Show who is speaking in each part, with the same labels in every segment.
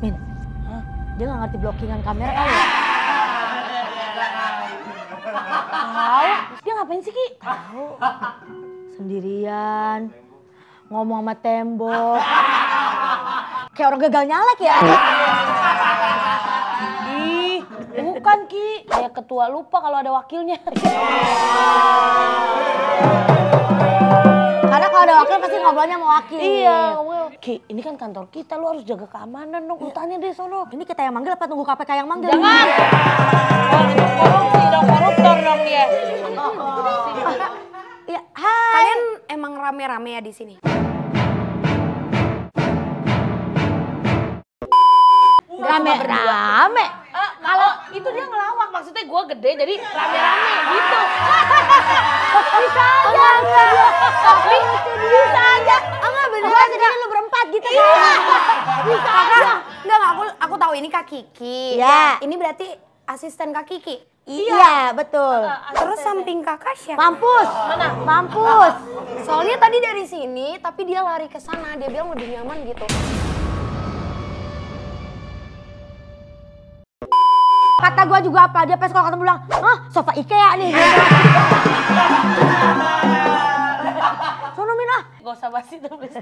Speaker 1: Min, dia nggak ngerti blockingan kamera kali ya? Tahu? Dia ngapain sih Ki? Tahu. Sendirian, ngomong sama tembok. Kayak orang gagal nyalek ya.
Speaker 2: Ih, bukan Ki. Kayak ketua lupa kalau ada wakilnya.
Speaker 1: Karena kalau ada wakil pasti ngobrolnya sama wakil.
Speaker 2: Iya, Ki, ini kan kantor kita, lu harus jaga keamanan dong. Lu tanya deh sono.
Speaker 1: Ini kita yang manggil apa tunggu KPK yang manggil?
Speaker 2: Jangan. Oh, itu korupsi dong, koruptor dong dia.
Speaker 1: Iya, hai.
Speaker 3: Kalian emang rame-rame ya di sini?
Speaker 1: Rame-rame.
Speaker 2: Kalau itu dia ngelawak, maksudnya gue gede jadi rame-rame gitu.
Speaker 1: Bisa aja. Tapi bisa aja. Enggak beneran jadi lu berempat gitu kan. Bisa aja.
Speaker 3: Enggak, aku tahu ini Kak Kiki.
Speaker 1: Iya.
Speaker 3: Ini berarti asisten Kak Kiki.
Speaker 1: Iya, betul.
Speaker 3: Terus samping Kakak siapa?
Speaker 1: Mampus. Mana? Mampus.
Speaker 3: Soalnya tadi dari sini, tapi dia lari ke sana. Dia bilang lebih nyaman gitu.
Speaker 1: Kata gua juga apa? Dia pas kalau ketemu bilang, "Hah, sofa IKEA nih." Sono Min ah.
Speaker 2: Gak usah basi tuh, please.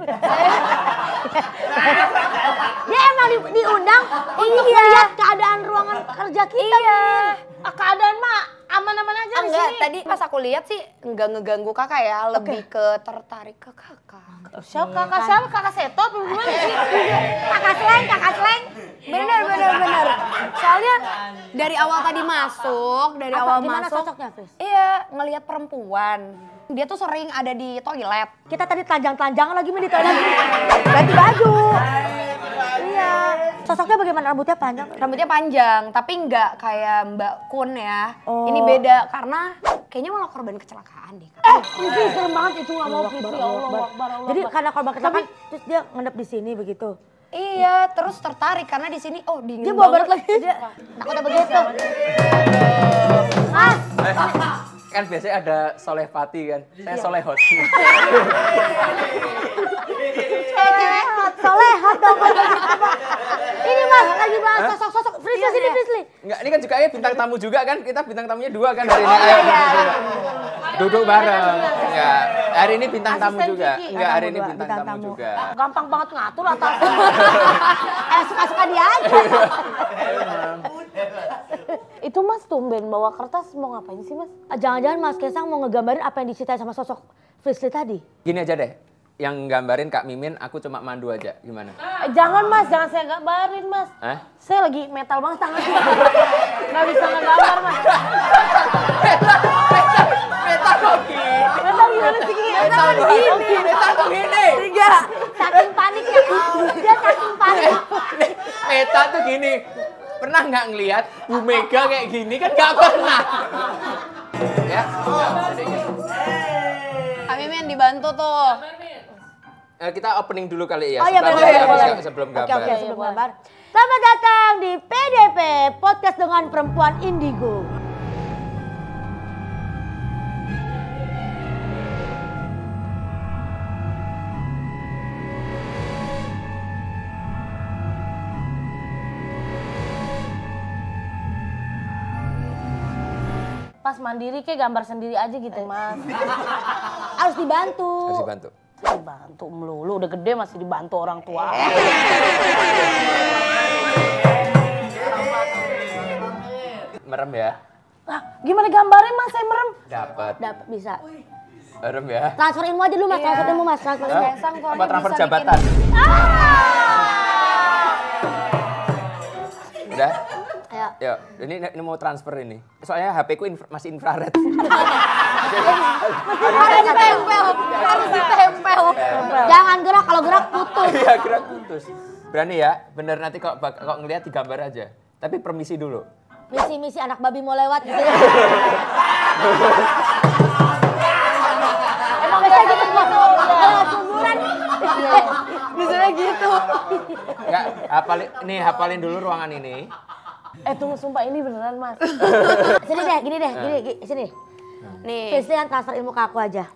Speaker 1: Dia emang diundang untuk melihat keadaan ruangan kerja kita.
Speaker 3: Iya.
Speaker 2: Keadaan mah aman-aman aja di
Speaker 3: Enggak,
Speaker 2: sini.
Speaker 3: tadi pas aku lihat sih enggak ngeganggu Kakak ya, lebih ke tertarik ke Kakak.
Speaker 2: Siapa kakak siapa? Kakak Seto apa gimana sih?
Speaker 1: Kakak sleng.
Speaker 3: Bener. Soalnya dari awal tadi masuk,
Speaker 1: Gimana sosoknya, Fris?
Speaker 3: Iya, ngelihat perempuan. Dia tuh sering ada di toilet.
Speaker 1: Kita tadi telanjang-telanjangan lagi Min di toilet. Ganti baju. Iya. Sosoknya bagaimana? Rambutnya panjang?
Speaker 3: Rambutnya panjang, tapi nggak kayak Mbak Kun ya.
Speaker 1: Oh.
Speaker 3: Ini beda karena kayaknya malah korban kecelakaan deh.
Speaker 2: Ini serem banget itu nggak mau Fris. Ya Allah, Akbar, Allah.
Speaker 1: Jadi karena korban kecelakaan, terus dia ngendap di sini begitu.
Speaker 3: Iya, terus tertarik karena di sini dingin
Speaker 1: Dia bawa
Speaker 3: banget
Speaker 1: berat lagi. Dia takutnya begitu. Mas.
Speaker 4: Kan biasanya ada Solehpati kan, saya Solehot.
Speaker 1: Cewek solehat dong. Ini Mas lagi bahas sosok-sosok Frisly sini Frisly.
Speaker 4: Enggak, ini kan juga bintang tamu juga kan, kita bintang tamunya 2 kan hari ini. Ayo duduk bareng. Ya, hari ini bintang tamu juga. Enggak, hari ini bintang tamu juga.
Speaker 2: Gampang banget ngatur atas.
Speaker 1: Suka-suka dia aja.
Speaker 2: Itu Mas tumben bawa kertas mau ngapain sih Mas?
Speaker 1: Jangan-jangan Mas Kesang mau ngegambarin apa yang diceritain sama sosok Frisly tadi?
Speaker 4: Gini aja deh, yang gambarin Kak Mimin, aku cuma mandu aja, gimana?
Speaker 2: Jangan Mas, jangan saya gambarin Mas. Saya lagi metal banget tangannya. Nggak bisa ngegambar Mas.
Speaker 4: Metal kok gini?
Speaker 2: Metal gimana sih Ki?
Speaker 4: Metal kok gini?
Speaker 1: Enggak, saking paniknya. Dia saking panik.
Speaker 4: Metal tuh gini. Pernah nggak ngelihat Bu Mega kayak gini kan nggak pernah. Ya,
Speaker 3: Kak Mimin dibantu tuh.
Speaker 4: kita opening dulu kali ya.
Speaker 1: Oh iya boleh.
Speaker 4: Sebelum gambar.
Speaker 1: Oke, sebelum gambar. Selamat datang di PDP, Podcast dengan Perempuan Indigo.
Speaker 2: Pas mandiri kayak gambar sendiri aja gitu Mas.
Speaker 1: Harus dibantu.
Speaker 4: Harus dibantu.
Speaker 2: Dibantu melulu, udah gede masih dibantu orang tua.
Speaker 4: Merem ya.
Speaker 2: Gimana gambarnya Mas, saya merem?
Speaker 4: Dapat.
Speaker 1: Dapat bisa.
Speaker 4: Merem ya.
Speaker 1: Transfer ilmu aja dulu Mas, transfer ilmu Mas, transfer ilmu.
Speaker 4: Apa transfer jabatan? Udah?
Speaker 1: Ya.
Speaker 4: Yuk, ini mau transfer ini. Soalnya HP ku masih infrared.
Speaker 3: Harus ditempel.
Speaker 1: Jangan gerak, kalau gerak putus.
Speaker 4: Iya, gerak putus. Berani ya? Bener nanti kok ngelihat digambar aja. Tapi permisi dulu.
Speaker 1: Misi-misi anak babi mau lewat gitu. Emang bisa gitu kalau kuburan.
Speaker 3: Biasanya gitu.
Speaker 4: Enggak, hafalin dulu ruangan ini.
Speaker 2: Tunggu sumpah ini beneran Mas.
Speaker 1: Sini deh, gini, sini.
Speaker 3: Nih.
Speaker 1: Frisly yang transfer ilmu ke aku aja.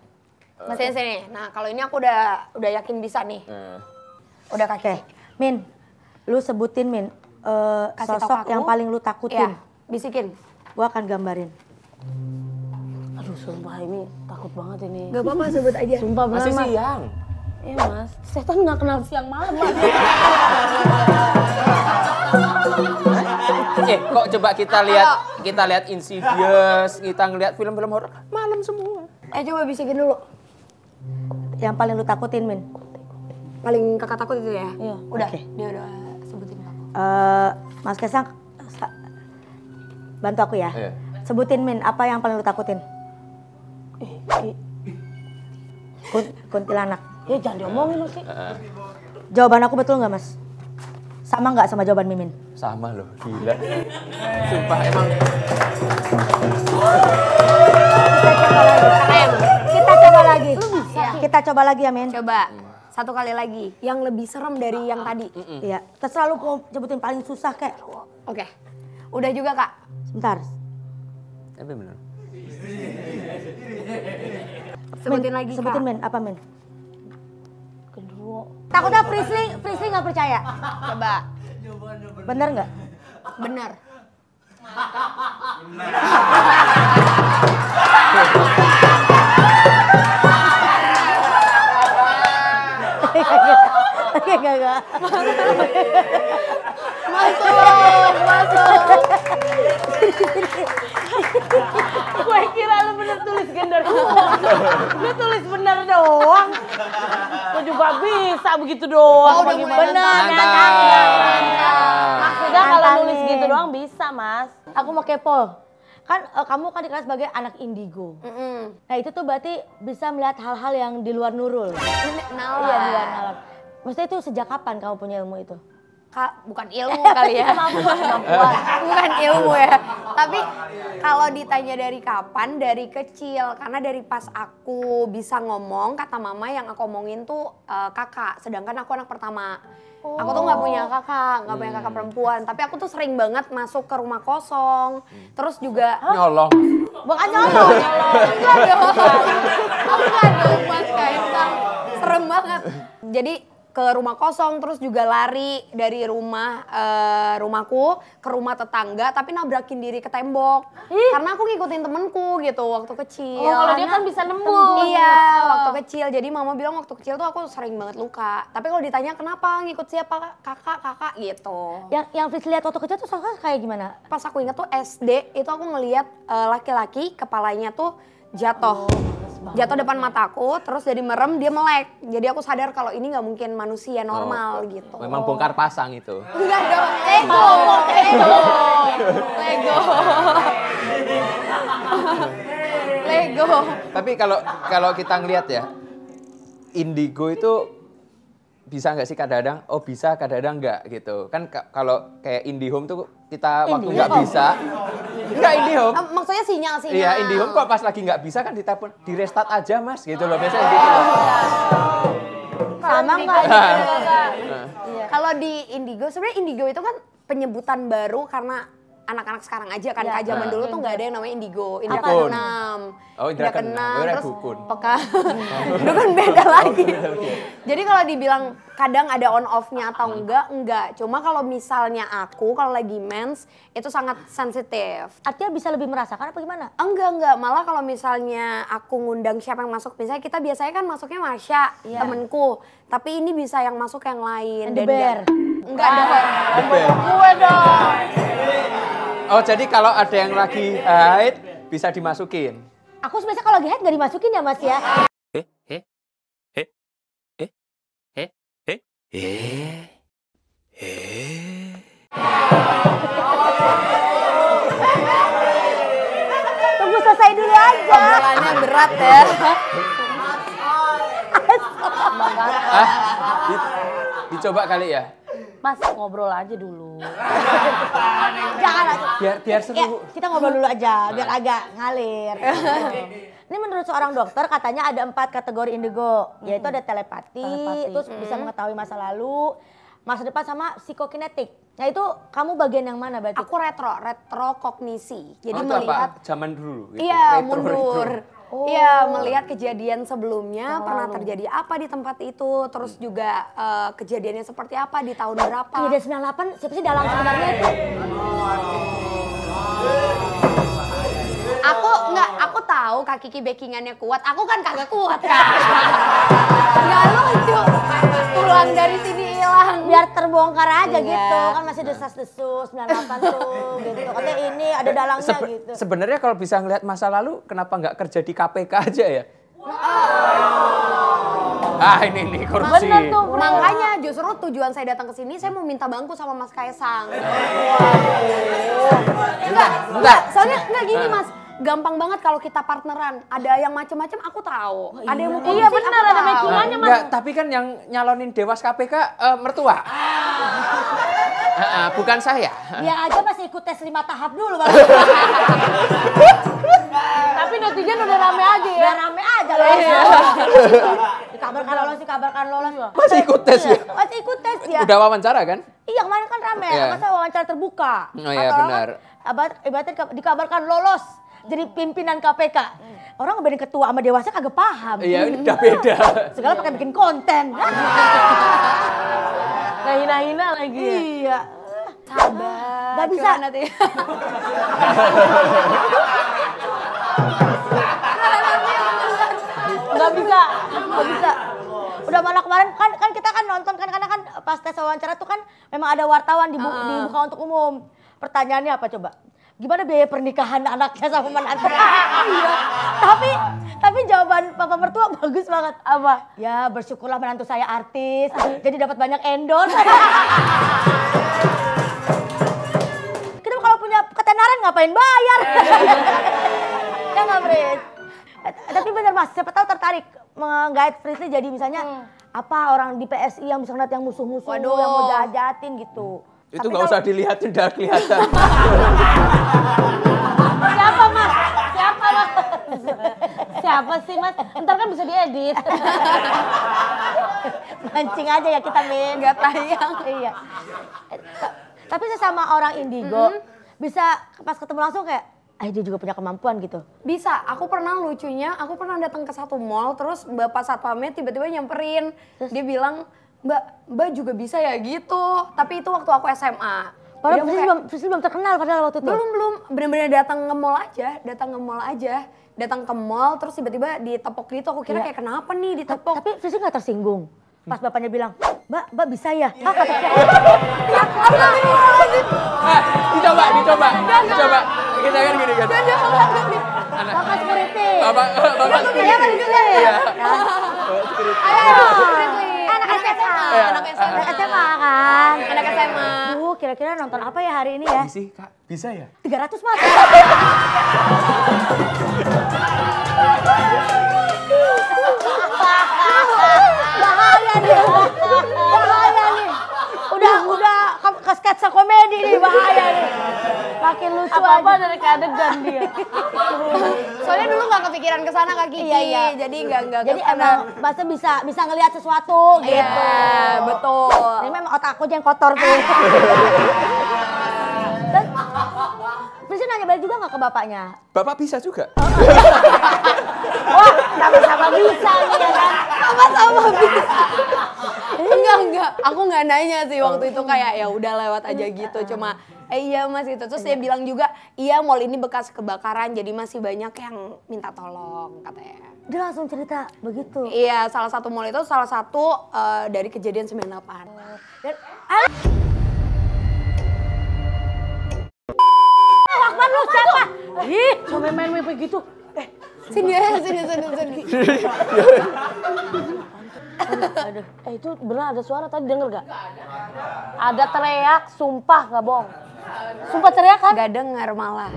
Speaker 3: Sini. Nah, kalau ini aku udah yakin bisa nih. Udah kaki.
Speaker 1: Min, lu sebutin Min, sosok yang paling lu takutin.
Speaker 3: Iya, bisikin.
Speaker 1: Gua akan gambarin.
Speaker 2: Aduh sumpah ini takut banget ini.
Speaker 3: Gak apa-apa sebut aja.
Speaker 2: Sumpah benar
Speaker 4: Masih
Speaker 2: Mas.
Speaker 4: siang.
Speaker 2: Iya Mas, setan nggak kenal siang malam Mas.
Speaker 4: Kok coba kita lihat Insidious, kita ngeliat film-film horor malam semua.
Speaker 3: Coba bisikin dulu.
Speaker 1: Yang paling lu takutin Min.
Speaker 3: Paling kakak takut itu ya?
Speaker 2: Iya.
Speaker 3: Udah,
Speaker 1: Oke.
Speaker 3: dia udah sebutin aku.
Speaker 1: Mas Kesang, bantu aku ya.
Speaker 4: Iya.
Speaker 1: Sebutin Min, apa yang paling lu takutin? Kuntilanak.
Speaker 2: Ya jangan diomongin lu sih.
Speaker 1: Jawaban aku betul nggak Mas? Sama nggak sama jawaban Mimin?
Speaker 4: Sama loh, gila. Sumpah emang.
Speaker 1: Kita coba lagi. Kita coba lagi ya Min.
Speaker 3: Coba, satu kali lagi. Yang lebih serem dari yang tadi.
Speaker 1: Iya, terserah lu mau sebutin paling susah kayak.
Speaker 3: Oke. Udah juga Kak?
Speaker 1: Sebentar.
Speaker 4: Tapi bener.
Speaker 3: Sebutin lagi Kak.
Speaker 1: Sebutin Min, apa Min?
Speaker 2: Kedua.
Speaker 1: Takutnya Frisly nggak percaya.
Speaker 3: Coba.
Speaker 1: Bener nggak?
Speaker 3: Bener.
Speaker 1: Enggak.
Speaker 3: Masuk.
Speaker 2: Gue kira lu bener tulis gender. Lu tulis bener doang. Gue juga bisa begitu doang.
Speaker 1: Bener.
Speaker 2: Maksudnya kalau nulis gitu doang bisa Mas.
Speaker 1: Aku mau kepo. Kan kamu kan dikenal sebagai anak indigo. Nah itu tuh berarti bisa melihat hal-hal yang di luar Nurul. Iya, di luar nalar. Maksudnya itu sejak kapan kamu punya ilmu itu?
Speaker 3: Kak, bukan ilmu kali ya. Bukan ilmu ya. Tapi kalau ditanya dari kapan, dari kecil. Karena dari pas aku bisa ngomong, kata mama yang aku omongin tuh kakak. Sedangkan aku anak pertama. Aku tuh nggak punya kakak perempuan. Tapi aku tuh sering banget masuk ke rumah kosong. Terus juga
Speaker 4: Nyolong.
Speaker 1: Bukan nyolong.
Speaker 3: enggak dong Mas Kaisang. Serem banget. Jadi ke rumah kosong, terus juga lari dari rumahku ke rumah tetangga, tapi nabrakin diri ke tembok. Karena aku ngikutin temenku gitu waktu kecil.
Speaker 2: Oh, kalau dia kan bisa nembus.
Speaker 3: Iya, waktu kecil. Jadi mama bilang waktu kecil tuh aku sering banget luka. Tapi kalau ditanya kenapa ngikut siapa, kakak gitu.
Speaker 1: Yang Frisly lihat waktu kecil tuh soalnya kayak gimana?
Speaker 3: Pas aku inget tuh SD, itu aku ngeliat laki-laki kepalanya tuh jatuh. Jatuh depan mataku, terus jadi merem, dia melek. Jadi aku sadar kalau ini nggak mungkin manusia normal gitu.
Speaker 4: Memang bongkar pasang itu.
Speaker 3: Enggak dong, Lego.
Speaker 4: Tapi kalau kita ngelihat ya, indigo itu bisa nggak sih kadang-kadang? Oh bisa, kadang-kadang nggak gitu. Kan kalau kayak IndiHome tuh kita waktu nggak bisa. Enggak IndiHome.
Speaker 3: Maksudnya sinyal.
Speaker 4: Iya IndiHome kok pas lagi nggak bisa kan ditelepon, di restart aja mas gitu loh biasanya gitu.
Speaker 1: Sama nggak?
Speaker 3: Kalau di Indigo, sebenarnya Indigo itu kan penyebutan baru karena anak-anak sekarang aja kan. Kak zaman dulu tuh nggak ada yang namanya Indigo. Indra
Speaker 4: Dukun.
Speaker 3: Keenam.
Speaker 4: Oh, Indra Keenam.
Speaker 3: Terus
Speaker 4: Dukun.
Speaker 3: peka. Dukun beda lagi. Jadi kalau dibilang kadang ada on off-nya atau enggak. Cuma kalau misalnya aku kalau lagi mens itu sangat sensitif.
Speaker 1: Artinya bisa lebih merasakan apa gimana?
Speaker 3: Enggak. Malah kalau misalnya aku ngundang siapa yang masuk, misalnya kita biasanya kan masuknya Masya, temenku. Tapi ini bisa yang masuk yang lain.
Speaker 1: The Bear.
Speaker 3: Enggak dong.
Speaker 2: Gue dong.
Speaker 4: Oh jadi kalau ada yang lagi haid bisa dimasukin.
Speaker 1: Aku biasa kalau lagi haid nggak dimasukin ya Mas ya? Tunggu selesai dulu aja.
Speaker 3: Obrolannya berat ya.
Speaker 4: Dicoba kali ya.
Speaker 2: Mas ngobrol aja dulu.
Speaker 1: Jangan.
Speaker 4: Biar seru.
Speaker 1: Ya, kita ngobrol dulu aja biar agak ngalir. Ini menurut seorang dokter katanya ada 4 kategori indigo, yaitu ada telepati, terus bisa mengetahui masa lalu, masa depan sama psikokinetik. Nah itu kamu bagian yang mana berarti?
Speaker 3: Aku retrokognisi. Jadi
Speaker 4: itu
Speaker 3: melihat
Speaker 4: apa? Zaman dulu. Gitu.
Speaker 3: Iya,
Speaker 4: Retro,
Speaker 3: mundur.
Speaker 1: Oh.
Speaker 3: Iya, melihat kejadian sebelumnya pernah terjadi apa di tempat itu, terus juga kejadiannya seperti apa di tahun berapa.
Speaker 1: Kejadian 98 siapa sih dalang sebenarnya itu?
Speaker 3: Aku tahu Kak Kiki backingannya kuat. Aku kan kagak kuat Kak. Nggak lucu. Pulang dari sini hilang.
Speaker 1: Biar terbongkar aja gitu, kan masih desas-desus 98 tuh gitu. Katanya ini ada dalangnya gitu.
Speaker 4: Sebenarnya kalau bisa ngelihat masa lalu, kenapa nggak kerja di KPK aja ya? Ini nih kursi.
Speaker 3: Bener tuh, makanya justru tujuan saya datang ke sini, saya mau minta bangku sama Mas Kaisang. Enggak, soalnya enggak gini Mas. Gampang banget kalau kita partneran. Ada yang macam-macam aku tahu. Ada yang mau korupsi,
Speaker 2: Iya benar, ada backingannya Mas.
Speaker 4: Enggak, tapi kan yang nyalonin Dewas KPK mertua. Bukan saya.
Speaker 1: Dia aja masih ikut tes 5 tahap dulu.
Speaker 2: Tapi netizen udah rame aja ya.
Speaker 1: Udah rame aja loh. Dikabarkan lolos.
Speaker 4: Masih ikut tes ya?
Speaker 1: Masih ikut tes ya.
Speaker 4: Udah wawancara kan?
Speaker 1: Iya kemarin kan rame,
Speaker 4: Iya.
Speaker 1: masa wawancara terbuka.
Speaker 4: Oh iya,
Speaker 1: Kata orang
Speaker 4: benar.
Speaker 1: kan, ibaratnya dikabarkan lolos jadi pimpinan KPK. Orang ngebedain ketua sama dewasa kagak paham.
Speaker 4: Iya, udah beda.
Speaker 1: Segala pakai bikin konten.
Speaker 2: Nah hina-hina lagi.
Speaker 1: Iya.
Speaker 3: Sabar.
Speaker 1: Gak bisa.
Speaker 3: Nanti.
Speaker 1: Gak bisa. Udah malah kemarin kan kita kan nonton kan karena kan pas tes wawancara tuh kan memang ada wartawan dibuka untuk umum. Pertanyaannya apa coba? Gimana biaya pernikahan anaknya sama menantu? Iya. Tapi jawaban papa mertua bagus banget. Apa? Ya bersyukurlah menantu saya artis, jadi dapat banyak endorse. Kita kalau punya ketenaran ngapain bayar? Ya nggak Brit? Tapi bener Mas, siapa tahu tertarik menggait Frisly jadi misalnya apa orang di PSI yang bisa ngeliat yang musuh-musuh, yang mau jahatin gitu.
Speaker 4: Itu nggak usah dilihatin, udah kelihatan.
Speaker 2: Siapa Mas? Siapa sih Mas? Ntar kan bisa diedit.
Speaker 1: Mancing aja ya kita Min.
Speaker 3: Nggak tayang.
Speaker 1: Iya. Tapi sesama orang indigo bisa pas ketemu langsung kayak dia juga punya kemampuan gitu.
Speaker 3: Bisa, aku pernah aku pernah datang ke satu mall, terus Bapak Satpamnya tiba-tiba nyamperin. Terus? Dia bilang, Mbak juga bisa ya gitu. Tapi itu waktu aku SMA.
Speaker 1: Padahal Frisly belum terkenal padahal waktu itu.
Speaker 3: Belum. Bener-bener datang ke mall aja. Datang ke mall, terus tiba-tiba ditepok gitu. Aku kira kayak kenapa nih ditepok.
Speaker 1: Tapi Frisly gak tersinggung. Pas bapaknya bilang, Mbak bisa ya?
Speaker 4: Dicoba. Kita kan gini kan.
Speaker 1: Bapak security.
Speaker 4: Bapak security.
Speaker 1: Iya kan juga ya?
Speaker 4: Iya.
Speaker 1: Anak SMA kan?
Speaker 3: Anak SMA.
Speaker 1: Kira-kira nonton apa ya hari ini ya?
Speaker 4: Sih, Kak, bisa ya?
Speaker 1: 300 Mas. Bahaya nih. Udah ke sketsa komedi nih, bahaya nih. Makin lucu
Speaker 2: Apa-apa
Speaker 1: aja.
Speaker 2: dari keadegan dia.
Speaker 3: Soalnya dulu nggak kepikiran ke sana Kak Kiki.
Speaker 1: Iya.
Speaker 3: Jadi nggak
Speaker 1: Jadi
Speaker 3: kesana.
Speaker 1: emang Mas bisa ngelihat sesuatu gitu.
Speaker 3: Iya, betul.
Speaker 1: Ini memang otak aku yang kotor tuh. Dan Frisly nanya balik juga nggak ke bapaknya?
Speaker 4: Bapak bisa juga.
Speaker 1: Wah, sama-sama bisa nih ya kan?
Speaker 3: Sama-sama bisa. Enggak. Aku nggak nanya sih waktu itu, kayak ya udah lewat aja gitu. Cuma iya Mas gitu. Terus dia bilang juga, iya mall ini bekas kebakaran jadi masih banyak yang minta tolong katanya.
Speaker 1: Dia langsung cerita begitu.
Speaker 3: Iya, salah satu mall itu dari kejadian 98.
Speaker 1: Dan Akbar lu siapa?
Speaker 2: Ih, sampai main begitu.
Speaker 3: Sini.
Speaker 1: Aduh.
Speaker 2: Itu benar ada suara tadi, denger gak? Ada teriak, sumpah gak bohong. Sumpah teriak kan?
Speaker 3: Gak dengar malah.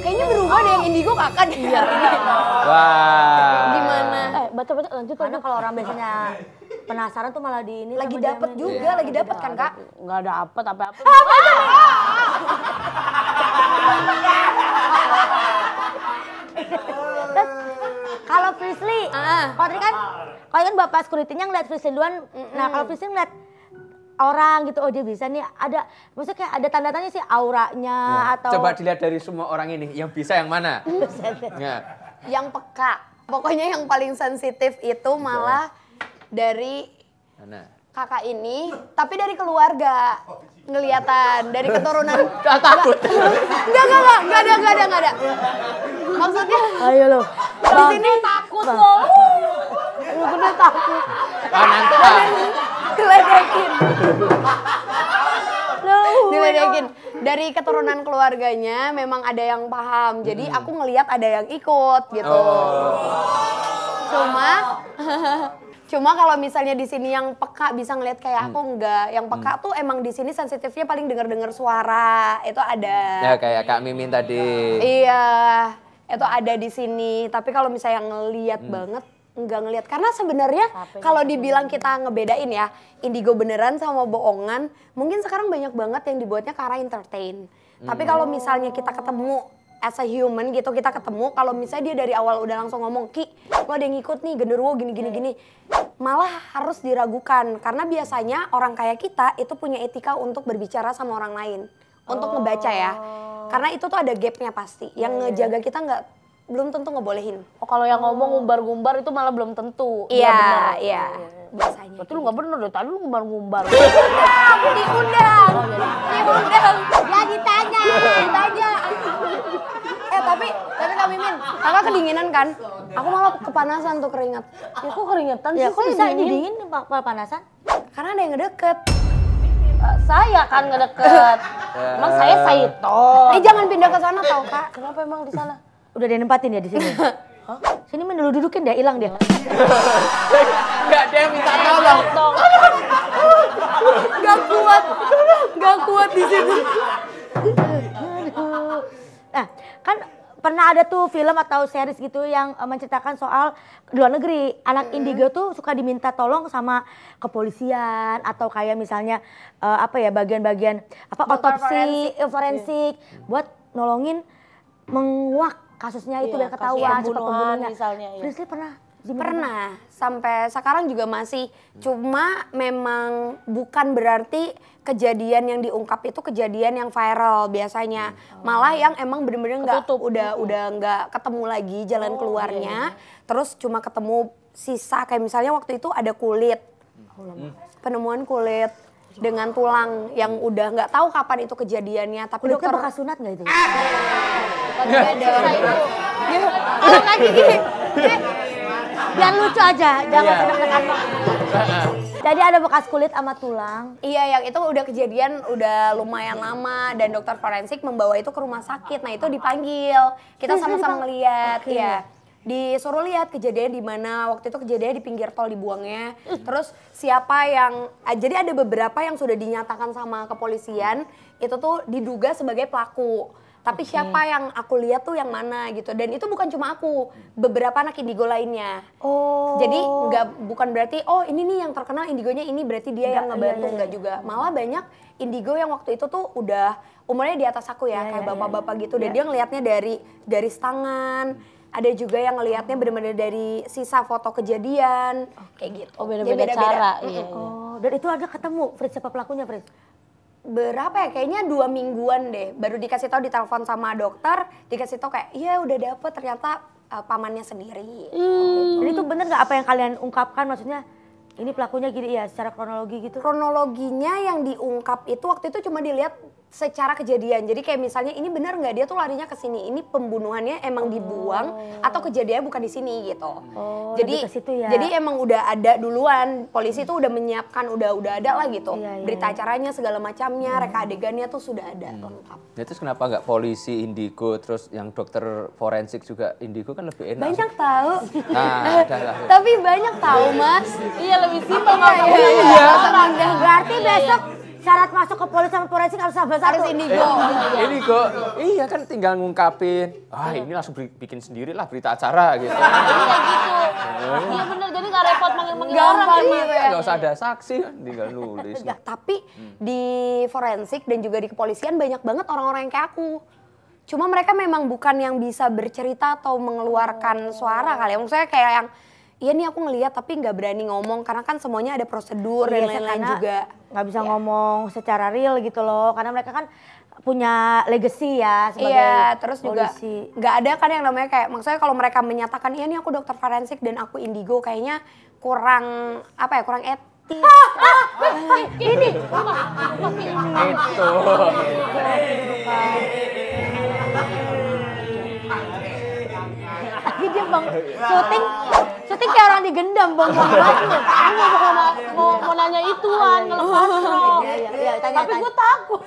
Speaker 3: Kayaknya berubah deh yang indigo kakak deh. Iya.
Speaker 4: Wah.
Speaker 3: Gimana?
Speaker 2: Baca lanjut.
Speaker 1: Karena kalau orang biasanya penasaran tuh malah di ini
Speaker 3: Lagi
Speaker 1: sama
Speaker 3: dapet
Speaker 1: diamin.
Speaker 3: juga, lagi dapet kan Kak?
Speaker 2: Gak dapet apa-apa.
Speaker 1: Terus kalau Frisly, kalau tadi kan kalau kan bapak security-nya ngeliat Frislin duluan. Nah kalau Frislin ngeliat orang gitu, oh dia bisa nih, ada maksudnya kayak ada tanda-tanya sih auranya atau
Speaker 4: coba dilihat dari semua orang ini yang bisa yang mana.
Speaker 3: Yang peka. Pokoknya yang paling sensitif itu malah dari kakak ini, tapi dari keluarga ngelihatan, dari keturunan.
Speaker 4: Takut.
Speaker 3: Enggak ada. Maksudnya,
Speaker 1: ayo lo.
Speaker 2: Di sini takut loh. Bener takut.
Speaker 3: Diledekin. Dari keturunan keluarganya memang ada yang paham. Jadi aku ngelihat ada yang ikut gitu. Cuma kalau misalnya di sini yang peka bisa ngelihat kayak aku enggak. Yang peka tuh emang di sini sensitifnya paling dengar suara. Itu ada.
Speaker 4: Ya kayak Kak Mimin tadi.
Speaker 3: Iya, itu ada di sini. Tapi kalau misalnya ngelihat banget enggak ngelihat, karena sebenarnya kalau dibilang kita ngebedain ya indigo beneran sama bohongan, mungkin sekarang banyak banget yang dibuatnya ke arah entertain. Tapi kalau misalnya kita ketemu as a human gitu, kita ketemu kalau misalnya dia dari awal udah langsung ngomong, Ki lo ada yang ngikut nih genderuwo gini, malah harus diragukan karena biasanya orang kayak kita itu punya etika untuk berbicara sama orang lain, untuk ngebaca ya, karena itu tuh ada gapnya pasti, yang ngejaga kita belum tentu ngebolehin.
Speaker 2: Oh kalau yang ngomong ngumbar-ngumbar itu malah belum tentu.
Speaker 3: Iya. Biasanya.
Speaker 2: Berarti lu gak bener deh, tadi lu ngumbar-ngumbar.
Speaker 3: Aku diundang.
Speaker 1: Ya ditanya.
Speaker 3: Tapi Kak Mimin, kakak kedinginan kan? Aku malah kepanasan tuh keringat.
Speaker 2: Ya kok keringetan sih?
Speaker 1: Ya kok bisa ini dingin panasan?
Speaker 3: Karena ada yang ngedeket.
Speaker 2: Saya kan ngedeket. Emang saya Saito.
Speaker 3: Jangan pindah ke sana tau Kak.
Speaker 2: Kenapa emang di sana?
Speaker 1: Udah dia nempatin ya di sini. Sini dulu dudukin deh, hilang dia.
Speaker 4: Enggak ada yang minta tolong.
Speaker 3: Gak kuat di situ.
Speaker 1: Nah, kan pernah ada tuh film atau series gitu yang menceritakan soal di luar negeri. Anak indigo tuh suka diminta tolong sama kepolisian atau kayak misalnya bagian-bagian otopsi, forensik buat nolongin menguak kasusnya itu biar ketahuan siapa pembunuhnya.
Speaker 2: Misalnya,
Speaker 1: Frislin
Speaker 3: Pernah, sampai sekarang juga masih. Cuma memang bukan berarti kejadian yang diungkap itu kejadian yang viral biasanya. Malah yang emang bener-bener udah nggak ketemu lagi jalan keluarnya. Terus cuma ketemu sisa kayak misalnya waktu itu ada kulit, penemuan kulit dengan tulang yang udah nggak tahu kapan itu kejadiannya. Tapi
Speaker 1: kulitnya bekas sunat nggak itu?
Speaker 3: Kalau kayak gini.
Speaker 1: Biar lucu aja, jangan tekan-tekan. Jadi ada bekas kulit sama tulang.
Speaker 3: Iya, yang itu udah kejadian udah lumayan lama dan dokter forensik membawa itu ke rumah sakit. Nah, itu dipanggil. Kita sama-sama ngeliat. Iya. Disuruh lihat kejadian di mana. Waktu itu kejadian di pinggir tol dibuangnya. Terus siapa yang jadi ada beberapa yang sudah dinyatakan sama kepolisian itu tuh diduga sebagai pelaku. Tapi siapa yang aku lihat tuh yang mana gitu. Dan itu bukan cuma aku, beberapa anak indigo lainnya. Jadi bukan berarti ini nih yang terkenal indigonya ini berarti dia yang ngebantu, enggak juga. Malah banyak indigo yang waktu itu tuh udah umurnya di atas aku ya, kayak bapak-bapak gitu. Dan dia ngelihatnya dari garis tangan. Ada juga yang ngelihatnya benar-benar dari sisa foto kejadian, kayak gitu.
Speaker 2: Oh beda-beda cara.
Speaker 1: Dan itu ada ketemu Fritz siapa pelakunya, Fritz?
Speaker 3: Berapa ya, kayaknya 2 mingguan deh, baru dikasih tahu, ditelepon sama dokter, dikasih tahu kayak iya udah dapet, ternyata pamannya sendiri.
Speaker 1: Jadi itu bener nggak apa yang kalian ungkapkan, maksudnya ini pelakunya gini ya secara kronologi gitu?
Speaker 3: Kronologinya yang diungkap itu waktu itu cuma dilihat secara kejadian. Jadi kayak misalnya ini benar nggak dia tuh larinya ke sini, ini pembunuhannya emang dibuang atau kejadiannya bukan di sini gitu. Jadi jadi emang udah ada duluan, polisi tuh udah menyiapkan, udah ada lah gitu. Berita acaranya segala macamnya, reka adegannya tuh sudah ada lengkap.
Speaker 4: Ya, terus kenapa nggak polisi indigo, terus yang dokter forensik juga indigo kan lebih enak.
Speaker 3: Banyak tahu.
Speaker 4: Nah,
Speaker 3: tapi banyak tahu Mas.
Speaker 2: Iya lebih simpel nggak
Speaker 1: Berarti besok syarat masuk ke polisi sama forensik harus sabar satu.
Speaker 3: Harus indigo.
Speaker 4: Indigo, iya kan tinggal ngungkapin. Ini langsung bikin sendiri lah berita acara gitu.
Speaker 2: Iya bener, jadi nggak repot manggil-manggil orang
Speaker 3: gitu ya.
Speaker 4: Nggak usah ada saksi kan, tinggal nulis.
Speaker 3: Tapi di forensik dan juga di kepolisian banyak banget orang-orang yang kayak aku. Cuma mereka memang bukan yang bisa bercerita atau mengeluarkan suara kali ya. Maksudnya kayak iya nih aku ngeliat tapi nggak berani ngomong karena kan semuanya ada prosedur dan lain-lain juga.
Speaker 1: Nggak bisa ngomong secara real gitu loh, karena mereka kan punya legacy ya sebagai
Speaker 3: terus
Speaker 1: polisi.
Speaker 3: Juga nggak ada kan yang namanya kayak, maksudnya kalau mereka menyatakan iya nih aku dokter forensik dan aku indigo, kayaknya kurang kurang etis.
Speaker 1: Ini
Speaker 4: Itu.
Speaker 1: lagi dia bang syuting kayak orang digendam bang.
Speaker 2: Aku mau nanya ituan ngelepas roh.
Speaker 1: Iya,
Speaker 2: Tapi gue takut.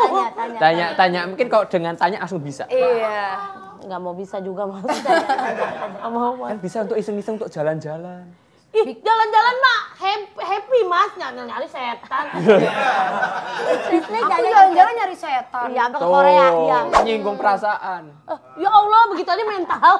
Speaker 4: Tanya, mungkin kalau dengan tanya langsung bisa.
Speaker 3: Iya.
Speaker 2: Nggak mau bisa juga Mas. Nggak mau Mas.
Speaker 4: Kan bisa untuk iseng-iseng untuk jalan-jalan.
Speaker 2: Ih, jalan-jalan mah happy Mas, nyari setan.
Speaker 3: Aku jalan-jalan nyari setan.
Speaker 1: Iya, sampai ke Korea. Iya.
Speaker 4: Menyinggung perasaan.
Speaker 2: Ya Allah, begitu aja mental.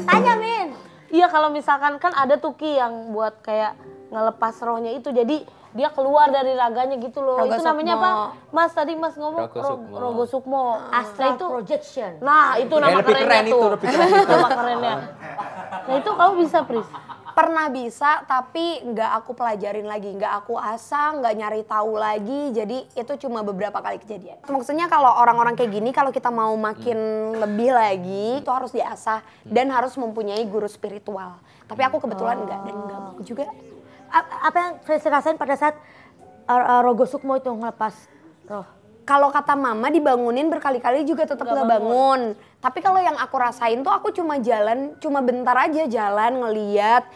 Speaker 1: Tanya Min.
Speaker 2: Iya, kalau misalkan kan ada tuh Ki yang buat kayak ngelepas rohnya itu, jadi dia keluar dari raganya gitu loh.
Speaker 3: Rogo
Speaker 2: Itu namanya
Speaker 3: Sukmo.
Speaker 2: apa? Mas tadi Mas ngomong
Speaker 4: Rogo Sukmo.
Speaker 2: Rogo Sukmo.
Speaker 1: Astral
Speaker 2: itu
Speaker 1: projection.
Speaker 2: Nah, itu nama
Speaker 4: lebih
Speaker 2: kerennya
Speaker 4: keren
Speaker 2: tuh.
Speaker 4: itu, lebih keren itu.
Speaker 2: Nama kerennya. Nah, itu kamu bisa, Pris?
Speaker 3: Pernah bisa tapi nggak aku pelajarin lagi, nggak aku asah, nggak nyari tahu lagi, jadi itu cuma beberapa kali kejadian. Maksudnya kalau orang-orang kayak gini, kalau kita mau makin lebih lagi, itu harus diasah dan harus mempunyai guru spiritual. Tapi aku kebetulan enggak dan nggak mau juga.
Speaker 1: Apa yang saya rasain pada saat Rogo Sukmo itu ngelepas roh?
Speaker 3: Kalau kata mama dibangunin berkali-kali juga tetap nggak bangun. Tapi kalau yang aku rasain tuh aku cuma jalan, cuma bentar aja jalan ngeliat,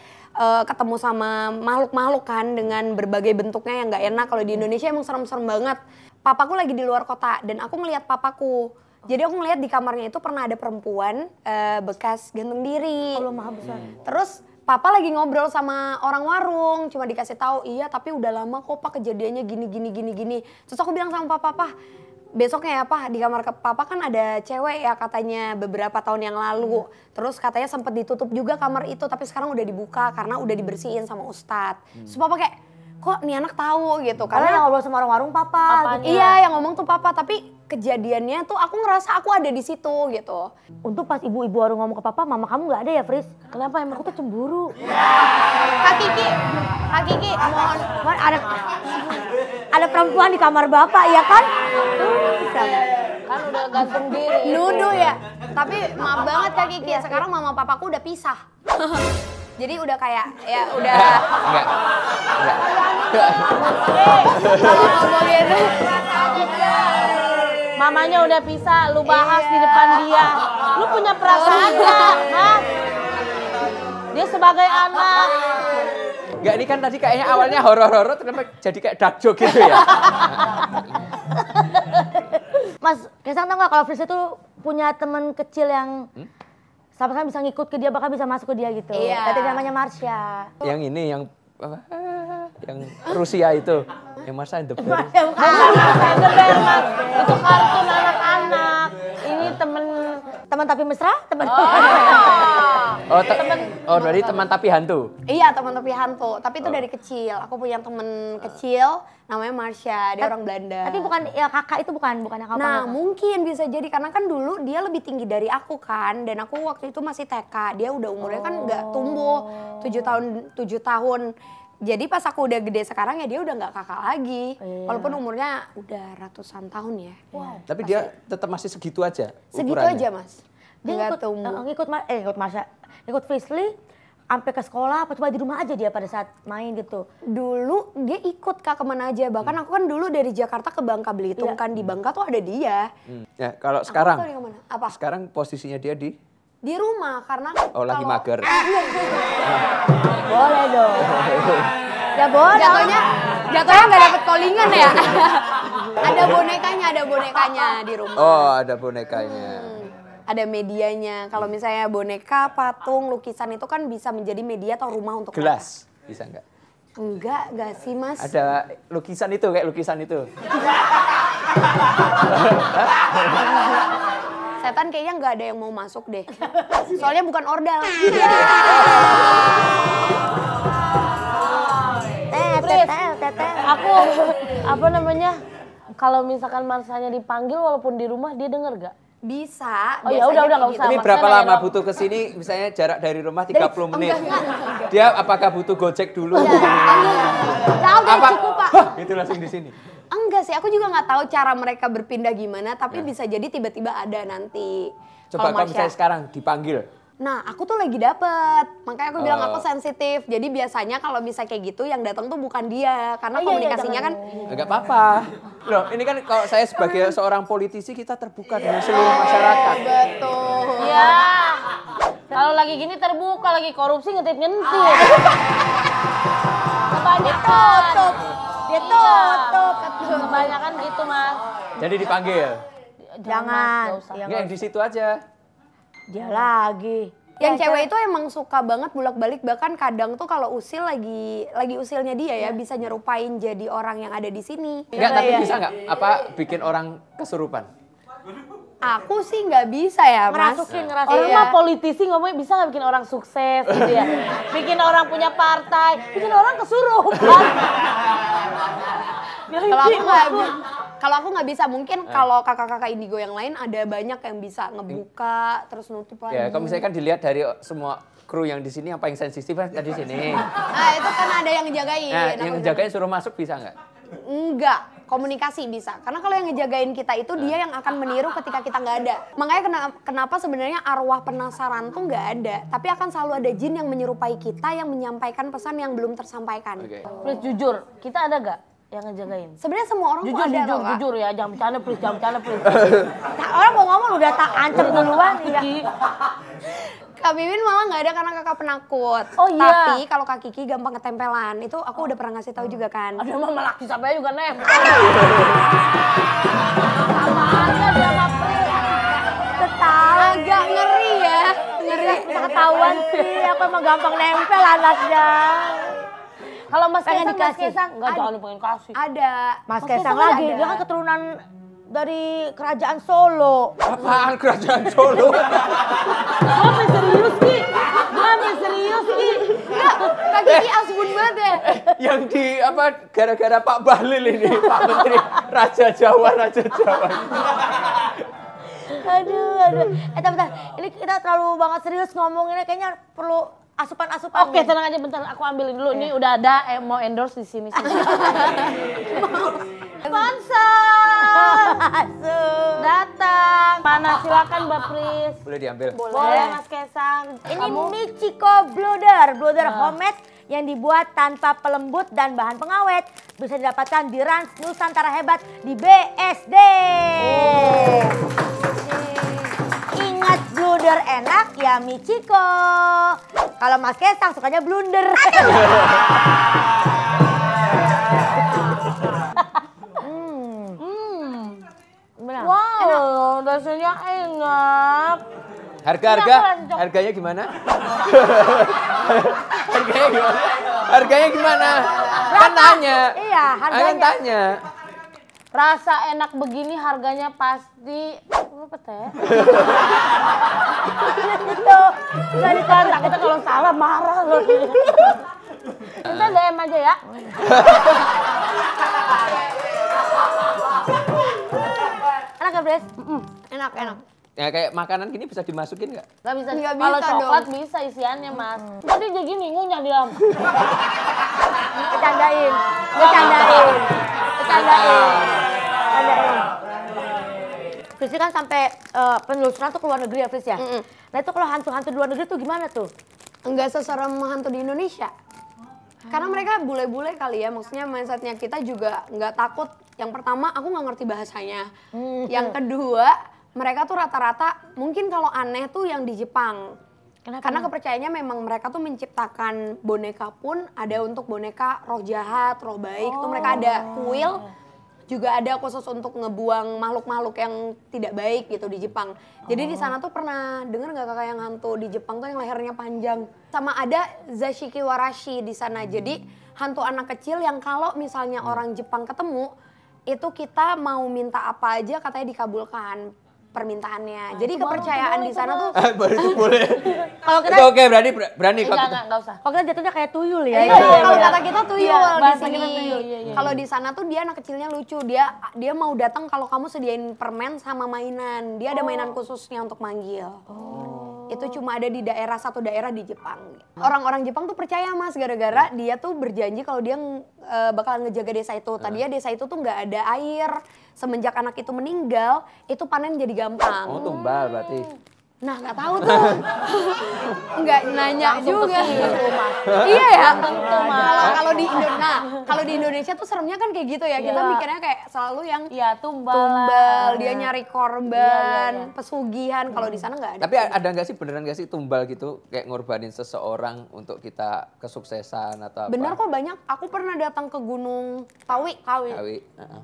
Speaker 3: ketemu sama makhluk-makhluk kan dengan berbagai bentuknya yang nggak enak. Kalau di Indonesia emang serem-serem banget. Papaku lagi di luar kota dan aku ngeliat papaku. Jadi aku ngeliat di kamarnya itu pernah ada perempuan bekas gantung diri.
Speaker 1: Allah Maha Besar.
Speaker 3: Terus Papa lagi ngobrol sama orang warung, cuma dikasih tahu iya tapi udah lama kok Pak kejadiannya gini. Terus aku bilang sama Papa, besoknya ya Pak di kamar Papa kan ada cewek ya katanya beberapa tahun yang lalu. Terus katanya sempat ditutup juga kamar itu tapi sekarang udah dibuka karena udah dibersihin sama Ustadz. Terus Papa kayak kok nih anak tahu gitu
Speaker 1: Karena yang ngobrol sama orang warung Papa. Gitu.
Speaker 3: Iya yang ngomong tuh Papa, tapi kejadiannya tuh aku ngerasa aku ada di situ gitu.
Speaker 1: Untuk pas ibu-ibu warung ngomong ke Papa, mama kamu nggak ada ya Fris? Kenapa emang aku tuh cemburu?
Speaker 3: Kak Kiki,
Speaker 1: Mohon ada perempuan di kamar Bapak ya kan?
Speaker 2: Kan udah gantung diri.
Speaker 3: nuduh ya. Tapi maaf banget Kak Kiki, sekarang mama papaku udah pisah. Jadi udah kayak ya udah
Speaker 4: Enggak.
Speaker 3: kalau ngomongin
Speaker 2: Mamanya udah pisah, lu bahas di depan dia. Lu punya perasaan nggak? Hah? Dia sebagai anak.
Speaker 4: Enggak, ini kan tadi kayaknya awalnya horor-horor ternyata jadi kayak dark joke gitu ya.
Speaker 1: Mas, Kesang tau nggak kalau Fris itu punya teman kecil yang sama-sama bisa ngikut ke dia, bahkan bisa masuk ke dia gitu.
Speaker 3: Iya.
Speaker 1: Tapi namanya Marsha.
Speaker 4: Yang ini yang apa? Yang Rusia itu. Yang Marsha and the Bear.
Speaker 2: The Bear, Mas. Itu kartun anak-anak. Ini
Speaker 1: Teman tapi mesra? Teman.
Speaker 4: Oh, berarti teman tapi hantu.
Speaker 3: iya teman tapi hantu, tapi itu dari kecil. Aku punya temen kecil namanya Marsha, dia orang Belanda.
Speaker 1: Tapi bukan ya kakak itu bukan yang kakak.
Speaker 3: Nah mungkin bisa jadi karena kan dulu dia lebih tinggi dari aku kan, dan aku waktu itu masih TK, dia udah umurnya kan nggak tumbuh 7 tahun. Jadi pas aku udah gede sekarang ya dia udah nggak kakak lagi, walaupun umurnya udah ratusan tahun ya.
Speaker 1: Wow.
Speaker 4: Tapi dia tetap masih segitu aja.
Speaker 3: Segitu
Speaker 4: ukurannya.
Speaker 3: aja Mas.
Speaker 1: Dia
Speaker 3: Nggak tumbuh.
Speaker 1: ikut Marsha, ikut Frisley sampai ke sekolah apa cuma di rumah aja dia pada saat main gitu.
Speaker 3: Dulu dia ikut Kak kemana aja, bahkan aku kan dulu dari Jakarta ke Bangka Belitung kan, di Bangka tuh ada dia.
Speaker 4: Ya, kalau
Speaker 3: Aku
Speaker 4: sekarang.
Speaker 3: tahu dia kemana. Apa?
Speaker 4: Sekarang posisinya dia di
Speaker 3: Rumah karena
Speaker 4: lagi
Speaker 3: kalau-
Speaker 4: mager.
Speaker 1: Boleh dong. Ya boleh.
Speaker 3: Jatuhnya nggak dapet callingan ya. ada bonekanya di rumah.
Speaker 4: Oh, ada bonekanya.
Speaker 3: Ada medianya. Kalau misalnya boneka, patung, lukisan itu kan bisa menjadi media atau rumah untuk
Speaker 4: Gelas, bisa nggak?
Speaker 3: Enggak sih Mas.
Speaker 4: Ada lukisan itu, kayak lukisan itu.
Speaker 3: Setan kayaknya nggak ada yang mau masuk deh. Soalnya bukan ordal.
Speaker 2: Aku apa namanya? Kalau misalkan Marsanya dipanggil walaupun di rumah dia denger gak?
Speaker 3: Bisa.
Speaker 2: Oh ya udah nggak usah.
Speaker 4: Ini berapa lama butuh ke sini? Misalnya jarak dari rumah 30 menit. Dia apakah butuh Gojek dulu?
Speaker 1: Tahu deh
Speaker 4: Apa?
Speaker 1: cukup Pak.
Speaker 4: Hah, itu langsung di sini.
Speaker 3: Enggak sih, aku juga nggak tahu cara mereka berpindah gimana, tapi bisa jadi tiba-tiba ada nanti.
Speaker 4: Coba kalau misalnya sekarang dipanggil.
Speaker 3: Nah, aku tuh lagi dapet, makanya aku bilang aku sensitif. Jadi biasanya kalau bisa kayak gitu, yang datang tuh bukan dia, karena komunikasinya kan.
Speaker 4: Enggak apa-apa. Loh, ini kan kalau saya sebagai seorang politisi kita terbuka dengan seluruh masyarakat.
Speaker 3: Betul.
Speaker 2: Ya. Kalau lagi gini terbuka, lagi korupsi ngentit-ngentit. Kebanyakan.
Speaker 1: Dia tutup.
Speaker 2: Kebanyakan gitu Mas.
Speaker 4: Jadi dipanggil.
Speaker 1: Jangan.
Speaker 2: Nggak usah.
Speaker 4: Enggak, yang di situ aja.
Speaker 1: Dia lagi.
Speaker 3: Yang cewek itu emang suka banget bolak-balik, bahkan kadang tuh kalau usil lagi usilnya dia ya bisa nyerupain jadi orang yang ada di sini.
Speaker 4: Enggak, tapi bisa enggak? Apa bikin orang kesurupan?
Speaker 3: Aku sih nggak bisa ya, Mas.
Speaker 1: Ngerasukin.
Speaker 2: Orang mah politisi ngomongnya bisa nggak bikin orang sukses gitu ya. Bikin orang punya partai, bikin orang kesurupan.
Speaker 3: Kalau aku nggak bisa, mungkin kalau kakak-kakak indigo yang lain ada banyak yang bisa ngebuka terus nutup lagi.
Speaker 4: Ya, kalau misalnya kan dilihat dari semua kru yang di sini yang paling sensitif kan di sini.
Speaker 3: Nah, itu kan ada yang ngejagain.
Speaker 4: Nah, yang ngejagain suruh masuk bisa nggak?
Speaker 3: Enggak, komunikasi bisa. Karena kalau yang ngejagain kita itu dia yang akan meniru ketika kita nggak ada. Makanya kenapa sebenarnya arwah penasaran tuh nggak ada. Tapi akan selalu ada jin yang menyerupai kita yang menyampaikan pesan yang belum tersampaikan.
Speaker 4: Oke.
Speaker 2: Please jujur, kita ada gak yang ngejagain?
Speaker 3: Sebenarnya semua orang tuh ada loh, Kak.
Speaker 2: Jujur ya, jangan bercanda please.
Speaker 1: Nah, orang mau ngomong udah tak ancam duluan. Iya.
Speaker 3: Kak Bibin malah nggak ada karena kakak penakut.
Speaker 2: Oh iya.
Speaker 3: Tapi kalau Kak Kiki gampang ketempelan. Itu aku udah pernah ngasih tahu juga kan.
Speaker 2: Ada mama laki sampai juga nempel. Sama aja dia sama Pris.
Speaker 3: Agak ngeri ya. Ngeri.
Speaker 1: Ketahuan sih, apa emang gampang nempel anaknya.
Speaker 2: Kalau Mas
Speaker 1: Pengen
Speaker 2: Kaisang, Mas
Speaker 1: dikasih.
Speaker 2: Kaisang, enggak jangan pengen kasih.
Speaker 3: Ada.
Speaker 1: Mas
Speaker 3: Kaisang
Speaker 1: Kaisang
Speaker 3: kan
Speaker 1: lagi,
Speaker 3: ada.
Speaker 1: dia kan keturunan dari kerajaan Solo.
Speaker 4: Apaan kerajaan Solo?
Speaker 2: Gua serius Ki.
Speaker 3: Kak Kiki asbun banget ya.
Speaker 4: Yang di apa gara-gara Pak Bahlil ini, Pak Menteri Raja Jawa.
Speaker 1: Aduh. Bentar. Ini kita terlalu banget serius ngomonginnya, kayaknya perlu asupan-asupan.
Speaker 2: Oke, tenang aja bentar, aku ambilin dulu. Ini udah ada mau endorse di sini. Sponsor datang. Mana silakan Mbak Pris.
Speaker 4: Boleh diambil.
Speaker 2: Boleh Mas Kaisang.
Speaker 1: Ini Michiko Blooder homemade yang dibuat tanpa pelembut dan bahan pengawet. Bisa didapatkan di Rans Nusantara Hebat di BSD. Ingat blunder enak ya Michiko. Kalau Mas Kaisang sukanya blunder.
Speaker 2: Wow, rasanya enak.
Speaker 4: Harganya gimana? Harganya gimana? Kan tanya.
Speaker 1: Iya, harganya.
Speaker 4: Kan tanya.
Speaker 2: Rasa enak begini harganya pasti apa teh?
Speaker 1: Itu
Speaker 2: Nggak ditanya, kita kalau salah marah loh. Kita DM aja ya.
Speaker 1: enak ya, Bres?
Speaker 3: Enak.
Speaker 4: Ya kayak makanan gini bisa dimasukin nggak?
Speaker 2: Nggak bisa.
Speaker 3: Nggak
Speaker 2: Kalau
Speaker 3: bisa
Speaker 2: coklat
Speaker 3: dong.
Speaker 2: bisa isiannya Mas. Tadi dia gini ngunyah di dalam.
Speaker 1: Bercandain. Fris kan sampai penelusuran tuh ke luar negeri ya, Fris ya? Nah itu kalau hantu-hantu di luar negeri tuh gimana tuh?
Speaker 3: Enggak seserem hantu di Indonesia. Karena mereka bule-bule kali ya, maksudnya mindsetnya kita juga nggak takut. Yang pertama, aku nggak ngerti bahasanya. Yang kedua, mereka tuh rata-rata mungkin kalau aneh tuh yang di Jepang. Karena kepercayaannya memang mereka tuh menciptakan boneka pun ada untuk boneka roh jahat, roh baik. Tuh mereka ada kuil, juga ada khusus untuk ngebuang makhluk-makhluk yang tidak baik gitu di Jepang. Jadi di sana tuh pernah denger nggak kakak yang hantu di Jepang tuh yang lehernya panjang. Sama ada Zashiki Warashi di sana. Jadi hantu anak kecil yang kalau misalnya orang Jepang ketemu, itu kita mau minta apa aja katanya dikabulkan. permintaannya. Jadi kepercayaan di sana tuh
Speaker 4: Baru itu boleh.
Speaker 1: Kalau kita
Speaker 4: Oke, berani kalau kita.
Speaker 2: Enggak usah.
Speaker 1: kalau kita jatuhnya kayak tuyul ya.
Speaker 3: iya, kalau kata kita tuyul
Speaker 2: Iya,
Speaker 3: di
Speaker 2: bahasa
Speaker 3: sini.
Speaker 2: kita tuyul, iya.
Speaker 3: Kalau di sana tuh dia anak kecilnya lucu. Dia mau datang kalau kamu sediain permen sama mainan. Dia ada mainan khususnya untuk manggil. Itu cuma ada di satu daerah di Jepang. Orang-orang Jepang tuh percaya Mas, gara-gara dia tuh berjanji kalau dia bakalan ngejaga desa itu. Tadinya desa itu tuh nggak ada air. Semenjak anak itu meninggal, itu panen jadi gampang.
Speaker 4: Oh, tumbal berarti.
Speaker 3: Nah, nggak tahu tuh. Nggak nanya juga. Iya ya. Kalau di Indonesia tuh seremnya kan kayak gitu ya. Kita mikirnya kayak selalu yang
Speaker 2: Iya, tumbal.
Speaker 3: dia nyari korban, pesugihan. Kalau di sana nggak ada.
Speaker 4: Tapi ada nggak sih, beneran nggak sih tumbal gitu, kayak ngorbanin seseorang untuk kita kesuksesan atau apa?
Speaker 3: Bener kok, banyak. Aku pernah datang ke Gunung Kawi.
Speaker 4: Kawi.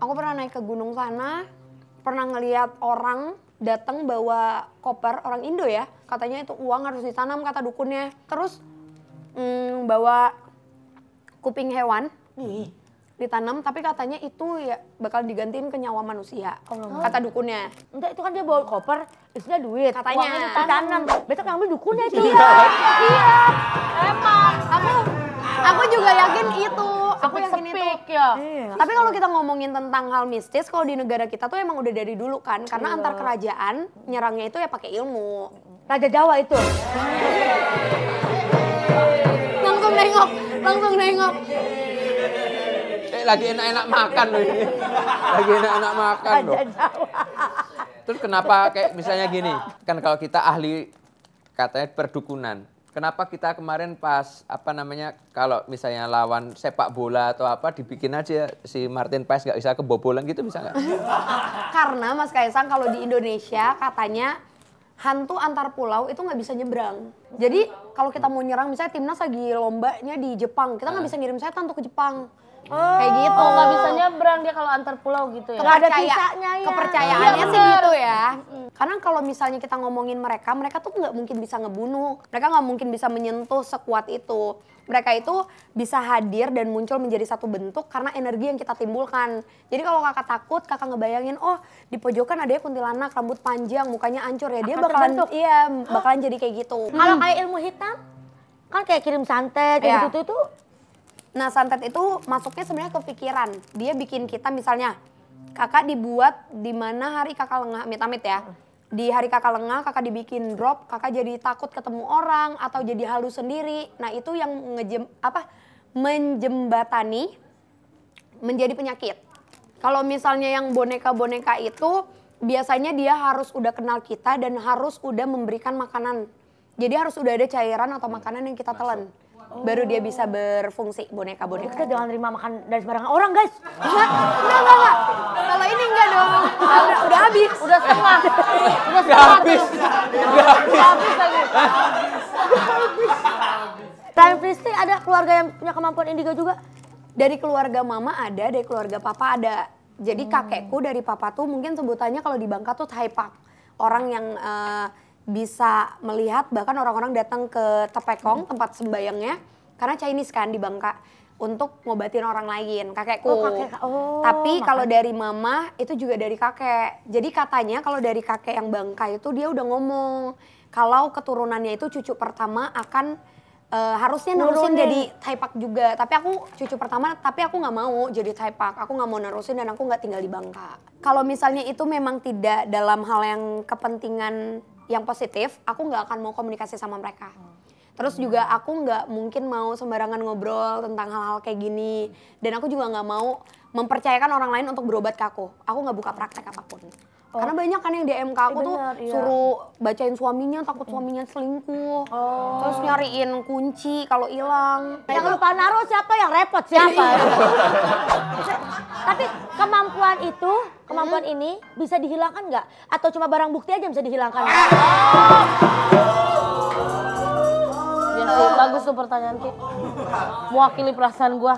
Speaker 3: Aku pernah naik ke gunung sana, pernah ngelihat orang datang bawa koper, orang Indo ya, katanya itu uang harus ditanam kata dukunnya. Terus bawa kuping hewan ditanam, tapi katanya itu ya bakal digantiin ke nyawa manusia, kata dukunnya.
Speaker 1: Enggak, itu kan dia bawa koper, isinya duit.
Speaker 3: Katanya.
Speaker 1: Uangnya ditanam. Besok ngambil dukunnya itu.
Speaker 3: Iya, emang. Aku juga yakin itu. Aku yakin itu.
Speaker 2: Ya.
Speaker 3: Tapi kalau kita ngomongin tentang hal mistis, kalau di negara kita tuh emang udah dari dulu kan, karena antar kerajaan nyerangnya itu ya pakai ilmu.
Speaker 1: Raja Jawa itu.
Speaker 3: Langsung nengok.
Speaker 4: Lagi enak-enak makan loh ini. Lagi enak-enak makan loh.
Speaker 1: Raja Jawa.
Speaker 4: Terus kenapa kayak misalnya gini, kan kalau kita ahli katanya perdukunan. Kenapa kita kemarin pas kalau misalnya lawan sepak bola atau apa dibikin aja si Martin Paes nggak bisa kebobolan gitu, bisa nggak?
Speaker 3: Karena Mas Kaisang kalau di Indonesia katanya hantu antar pulau itu nggak bisa nyebrang. Jadi kalau kita mau nyerang misalnya timnas lagi lombanya di Jepang, kita nggak bisa ngirim setan tuh ke Jepang. Kayak gitu.
Speaker 2: Oh, nggak bisa nyebrang dia kalau antar pulau gitu ya.
Speaker 1: Nggak ada kisahnya ya.
Speaker 3: Kepercayaannya sih gitu ya. Karena kalau misalnya kita ngomongin mereka tuh nggak mungkin bisa ngebunuh. Mereka nggak mungkin bisa menyentuh sekuat itu. Mereka itu bisa hadir dan muncul menjadi satu bentuk karena energi yang kita timbulkan. Jadi kalau kakak takut, kakak ngebayangin, oh di pojokan ada kuntilanak, rambut panjang, mukanya hancur ya. Dia bakalan jadi kayak gitu.
Speaker 1: Kalau kayak ilmu hitam, kan kayak kirim santet, kayak gitu itu.
Speaker 3: Nah, santet itu masuknya sebenarnya ke pikiran. Dia bikin kita misalnya, kakak dibuat di mana hari kakak lengah, amit-amit ya. Di hari kakak lengah, kakak dibikin drop, kakak jadi takut ketemu orang atau jadi halus sendiri. Nah, itu yang menjembatani menjadi penyakit. Kalau misalnya yang boneka-boneka itu biasanya dia harus udah kenal kita dan harus udah memberikan makanan. Jadi harus udah ada cairan atau makanan yang kita telan. Baru dia bisa berfungsi boneka-boneka.
Speaker 1: Kita jangan terima makan dari sembarangan orang, guys.
Speaker 3: Enggak. Kalau ini enggak dong. Udah habis.
Speaker 2: Udah setengah.
Speaker 4: Habis
Speaker 2: lagi.
Speaker 1: Time Priestley ada keluarga yang punya kemampuan indigo juga?
Speaker 3: Dari keluarga mama ada, dari keluarga papa ada. Jadi kakekku dari papa tuh mungkin sebutannya kalau di Bangka tuh Thaipak. Orang yang bisa melihat, bahkan orang-orang datang ke Tepekong, tempat sembayangnya, karena Chinese kan di Bangka, untuk ngobatin orang lain, kakekku. Tapi kalau dari mama itu juga dari kakek. Jadi katanya kalau dari kakek yang Bangka itu dia udah ngomong kalau keturunannya itu cucu pertama akan harusnya nerusin jadi Thaipak juga. Tapi aku cucu pertama, tapi aku nggak mau jadi Thaipak. Aku nggak mau nerusin dan aku nggak tinggal di Bangka. Kalau misalnya itu memang tidak dalam hal yang kepentingan yang positif, aku nggak akan mau komunikasi sama mereka. Terus juga aku nggak mungkin mau sembarangan ngobrol tentang hal-hal kayak gini. Dan aku juga nggak mau mempercayakan orang lain untuk berobat ke aku. Aku nggak buka praktek apapun. Karena banyak kan yang DM ke aku tuh suruh bacain suaminya, takut suaminya selingkuh. Terus nyariin kunci kalau hilang.
Speaker 1: Yang lupa naruh siapa, yang repot siapa. Tapi kemampuan ini bisa dihilangkan nggak? Atau cuma barang bukti aja bisa dihilangkan?
Speaker 2: Ya sih, bagus tuh pertanyaan Ki. Mewakili perasaan gua.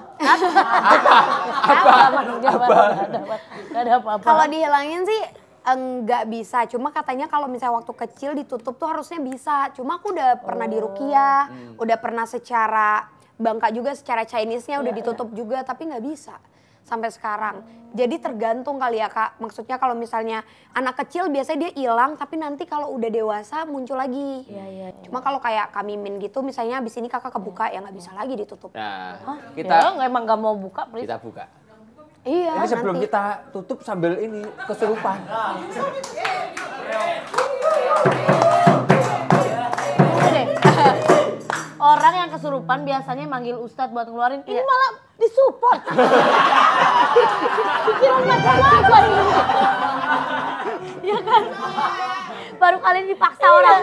Speaker 2: Gak ada apa-apa.
Speaker 3: Kalau dihilangin sih enggak bisa, cuma katanya kalau misalnya waktu kecil ditutup tuh harusnya bisa. Cuma aku udah pernah di Rukia, udah pernah secara Bangka juga, secara Chinese-nya udah ditutup juga, tapi nggak bisa. sampai sekarang. Jadi tergantung kali ya Kak, maksudnya kalau misalnya anak kecil biasanya dia hilang tapi nanti kalau udah dewasa muncul lagi.
Speaker 1: Iya.
Speaker 3: Cuma kalau kayak Kak Mimin gitu misalnya abis ini kakak kebuka ya nggak bisa lagi ditutup.
Speaker 4: Nah,
Speaker 2: Ya, emang nggak mau buka, Pris.
Speaker 4: kita buka.
Speaker 3: Iya
Speaker 4: Ini sebelum
Speaker 3: nanti.
Speaker 4: kita tutup sambil ini kesurupan.
Speaker 2: Deh. Orang yang kesurupan biasanya manggil Ustadz buat ngeluarin, ini malah disupport. Pikiran macam apa ini?
Speaker 1: Iya kan? Baru kali ini dipaksa orang.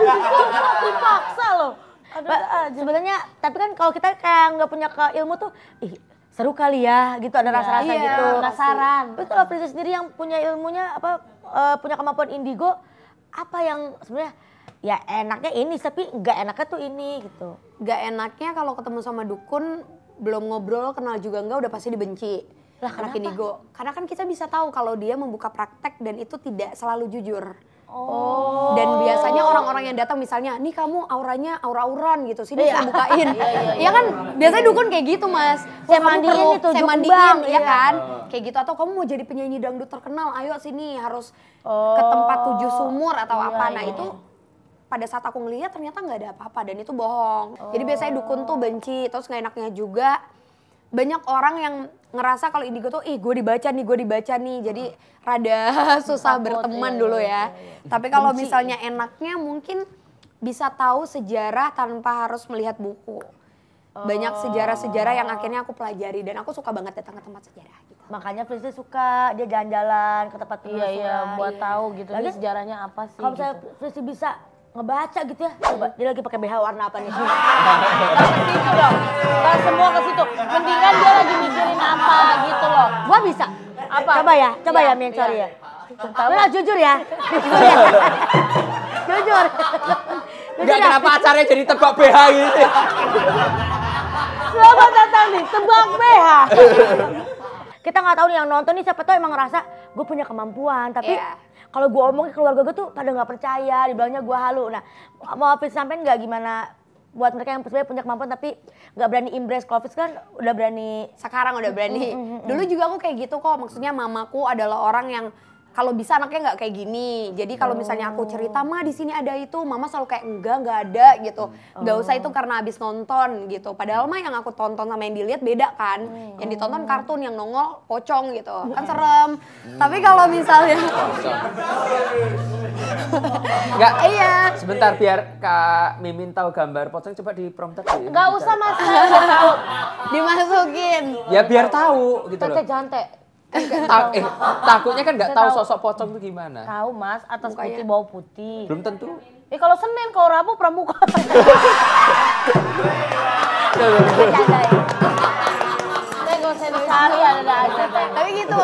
Speaker 2: Dipaksa loh. Ada aja.
Speaker 1: Sebenarnya, tapi kan kalau kita kayak nggak punya ilmu tuh, ih seru kali ya, gitu ada rasa-rasa
Speaker 3: iya,
Speaker 1: gitu.
Speaker 2: penasaran.
Speaker 1: Tapi kalau Pris sendiri yang punya ilmunya punya kemampuan indigo, apa yang sebenarnya ya enaknya ini, tapi nggak enaknya tuh ini gitu.
Speaker 3: Gak enaknya kalau ketemu sama dukun belum ngobrol kenal juga enggak udah pasti dibenci.
Speaker 1: Lah,
Speaker 3: anak
Speaker 1: kenapa?
Speaker 3: indigo. Karena kan kita bisa tahu kalau dia membuka praktek dan itu tidak selalu jujur.
Speaker 1: Oh.
Speaker 3: Dan biasanya orang-orang yang datang misalnya, nih kamu auranya aura-auran gitu, sini saya bukain. Iya kan, biasanya dukun kayak gitu mas.
Speaker 1: Saya
Speaker 3: Kamu
Speaker 1: mandiin
Speaker 3: perlu-
Speaker 1: itu,
Speaker 3: saya
Speaker 1: Juk
Speaker 3: mandiin,
Speaker 1: Bang,
Speaker 3: ya
Speaker 1: iya.
Speaker 3: kan. Kayak gitu, atau kamu mau jadi penyanyi dangdut terkenal, ayo sini harus ke tempat 7 sumur atau apa. Nah itu pada saat aku ngeliat ternyata nggak ada apa-apa dan itu bohong. Jadi biasanya dukun tuh benci, terus nggak enaknya juga. Banyak orang yang ngerasa kalau indigo tuh, gue dibaca nih, jadi rada susah berteman dulu ya. Tapi kalau misalnya enaknya mungkin bisa tahu sejarah tanpa harus melihat buku. Banyak sejarah-sejarah yang akhirnya aku pelajari dan aku suka banget datang ke tempat sejarah gitu.
Speaker 1: Makanya Pris suka dia jalan-jalan ke tempat penelusuran.
Speaker 2: Iya, buat tahu gitu. Ini
Speaker 1: Lagi,
Speaker 2: sejarahnya apa sih?
Speaker 1: kalau misalnya
Speaker 2: gitu.
Speaker 1: Pris bisa ngebaca gitu ya, coba dia lagi pakai BH warna apa nih?
Speaker 2: Gak ke situ dong. Gak semua ke situ. Mendingan dia lagi mikirin apa gitu loh.
Speaker 1: Gua bisa.
Speaker 2: Apa?
Speaker 1: Coba ya,
Speaker 2: Iya,
Speaker 1: Min, sorry ya.
Speaker 2: Tahu.
Speaker 1: Nah, jujur ya. Jujur.
Speaker 4: Enggak, kenapa acaranya jadi tebak BH gitu?
Speaker 2: Selamat datang nih, tebak BH.
Speaker 1: Kita nggak tahu nih yang nonton nih siapa tahu emang ngerasa gue punya kemampuan, tapi
Speaker 3: Iya.
Speaker 1: kalau gue omongin keluarga gue tuh pada nggak percaya, dibilangnya gue halu. Nah, mau Fis sampein nggak gimana buat mereka yang sebenarnya punya kemampuan tapi nggak berani impress. Kalau Fis kan udah berani.
Speaker 3: Sekarang udah berani. Dulu juga aku kayak gitu kok. Maksudnya mamaku adalah orang yang kalau bisa anaknya nggak kayak gini. Jadi kalau misalnya aku cerita, "Ma, di sini ada itu." Mama selalu kayak nggak ada gitu. Nggak usah itu karena habis nonton gitu. Padahal mah yang aku tonton sama yang dilihat beda kan. Yang ditonton kartun, yang nongol pocong gitu. Kan serem. Tapi kalau misalnya
Speaker 4: Enggak.
Speaker 3: iya.
Speaker 4: Sebentar biar Kak Mimin tahu gambar pocong, coba di prompter deh.
Speaker 2: Gak usah mas.
Speaker 3: Dimasukin.
Speaker 4: Ya biar tahu gitu loh.
Speaker 2: Tete jantek.
Speaker 4: Takutnya kan nggak tahu
Speaker 2: Saya tahu.
Speaker 4: sosok pocong itu gimana.
Speaker 2: Tahu mas, atas
Speaker 3: Mukanya.
Speaker 2: putih bawah putih.
Speaker 4: Belum tentu.
Speaker 2: Kalau Senin, kalau Rabu pramuka. Gak usah dicari, ada aja.
Speaker 3: Tapi gitu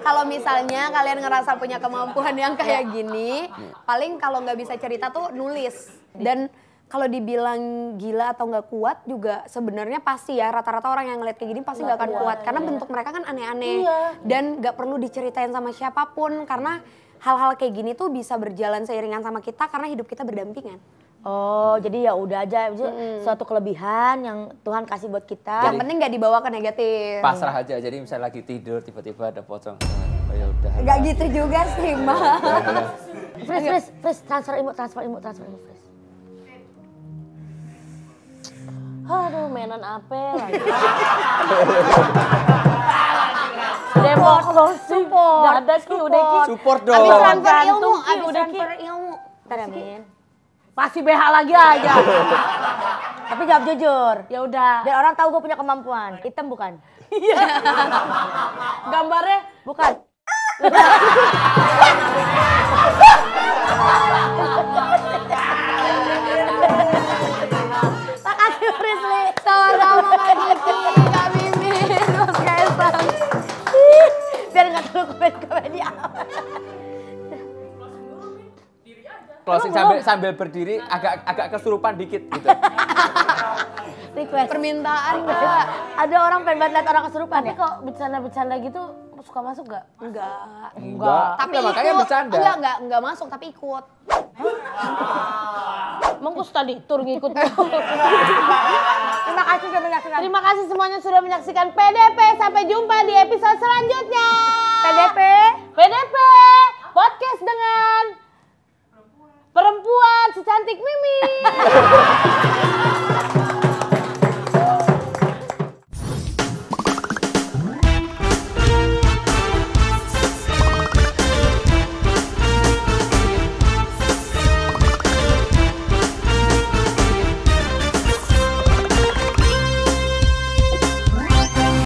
Speaker 3: kalau misalnya kalian ngerasa punya kemampuan yang kayak gini, paling kalau nggak bisa cerita tuh nulis. Dan kalau dibilang gila atau nggak kuat juga sebenarnya pasti ya rata-rata orang yang ngeliat kayak gini pasti nggak akan kuat karena bentuk mereka kan aneh-aneh dan nggak perlu diceritain sama siapapun karena hal-hal kayak gini tuh bisa berjalan seiringan sama kita karena hidup kita berdampingan.
Speaker 1: Oh, jadi ya udah aja suatu kelebihan yang Tuhan kasih buat kita.
Speaker 3: Yang penting nggak dibawa ke negatif.
Speaker 4: Pasrah aja. Jadi misalnya lagi tidur tiba-tiba ada pocong. Oh ya udah.
Speaker 3: Nggak gitu juga sih, Mbak.
Speaker 1: Fris, transfer ilmu, Fris.
Speaker 2: Aduh, mainan apa lagi? Demokrasi. Gak ada Ki, udah Ki.
Speaker 4: Support dong.
Speaker 3: Abis transfer ilmu,
Speaker 2: Gantung, Ki,
Speaker 3: abis
Speaker 2: udah, Ki.
Speaker 3: transfer ilmu.
Speaker 1: Ntar ya, Min.
Speaker 2: Pasti BH lagi aja.
Speaker 1: Tapi jawab jujur.
Speaker 2: Ya udah.
Speaker 1: Biar orang tahu gue punya kemampuan. Hitam bukan?
Speaker 2: Gambarnya
Speaker 1: Bukan. Makasih Frisly.
Speaker 3: Sama-sama Kak Kiki, Kak Mimin, Mas Kaisang.
Speaker 1: Biar nggak terlalu komedi-komedi amat.
Speaker 4: Closing sambil berdiri agak kesurupan dikit gitu.
Speaker 1: Request.
Speaker 3: Permintaan Kak.
Speaker 1: Ada orang pengen banget lihat orang kesurupan
Speaker 2: tapi
Speaker 1: ya?
Speaker 2: kok bercanda-bercanda gitu suka masuk gak?
Speaker 3: Enggak.
Speaker 4: Tapi makanya bercanda.
Speaker 3: Enggak masuk tapi ikut.
Speaker 2: Emang gue tadi tur ngikut.
Speaker 1: Terima kasih sudah menyaksikan.
Speaker 2: Terima kasih semuanya sudah menyaksikan PDP. Sampai jumpa